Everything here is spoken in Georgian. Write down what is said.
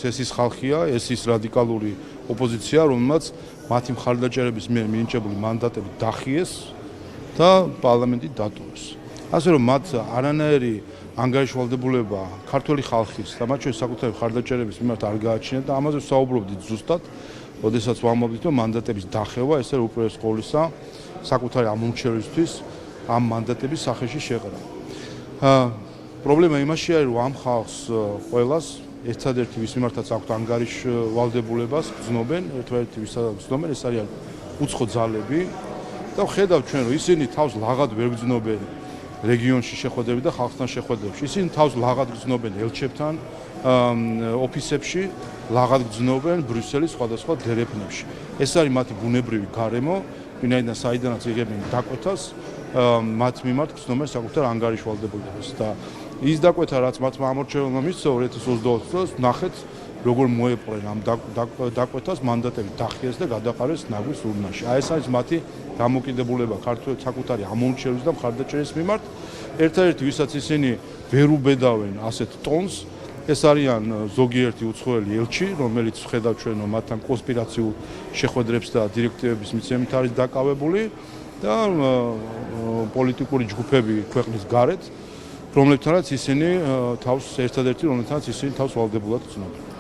ეს ის ხალხია, ეს ის რადიკალური ოპოზიცია, რომელმაც მათი მხარდაჭერების მიერ მინიჭებული მანდატები დახიეს და პარლამენტი დატოვეს. ასე რომ მათ არანაირი ანგარიშვალდებულება ქართული ხალხის და მათ შორის საკუთარი მხარდაჭერების მიმართ არ გააჩნიათ და ამაზე ვსაუბრობდით ზუსტად, როდესაც ვამბობდით, რომ მანდატების დახევა ესე უპირველეს ყოვლისა საკუთარი ამორჩევლისთვის ამ მანდატების სახეში შეყრა. პრობლემა იმაშია, რომ ამ ხალხს ყველას ერთადერთი ვის მიმართაც აქვთ ანგარიშვალდებულებას გრძნობენ, ერთადერთი ვისაც გრძნობენ, ეს არიან უცხო ძალები და ხედავთ ჩვენ, რომ ისინი თავს ლაღად ვერ გრძნობენ რეგიონში შეხვედრები და ხალხთან შეხვედრებში. ისინი თავს ლაღად გრძნობენ ელჩებთან ოფისებში, ლაღად გრძნობენ ბრიუსელის სხვადასხვა დერეფნებში. ეს არის მათი ბუნებრივი გარემო, ვინაიდან საიდანაც იღებენ დაკვეთას, მათ მიმართ გრძნობენ საკუთარ ანგარიშვალდებულებას და ის დაკვეთა, რაც მათმა ამორჩეველმა მისცა 2022 წელს, ნახეთ, როგორ მოეპყრენ ამ დაკვეთას, მანდატები დახიეს და გადაყარეს ნაგვის ურნაში. აი ეს არის მათი დამოკიდებულება ქართულ საკუთარი ამორჩევლების და მხარდაჭერის მიმართ. ერთადერთი, ვისაც ისინი ვერ უბედავენ ასეთ ტონს, ეს არიან ზოგიერთი უცხოელი ელჩი, რომელიც ხედავთ ჩვენ, რომ მათთან კონსპირაციულ შეხვედრებს და დირექტივების მიცემით არის დაკავებული და პოლიტიკური ჯგუფები ქვეყნის გარეთ, რომლებთანაც ისინი თავს ერთადერთი, რომლებთანაც ისინი თავს ვალდებულად გრძნობენ.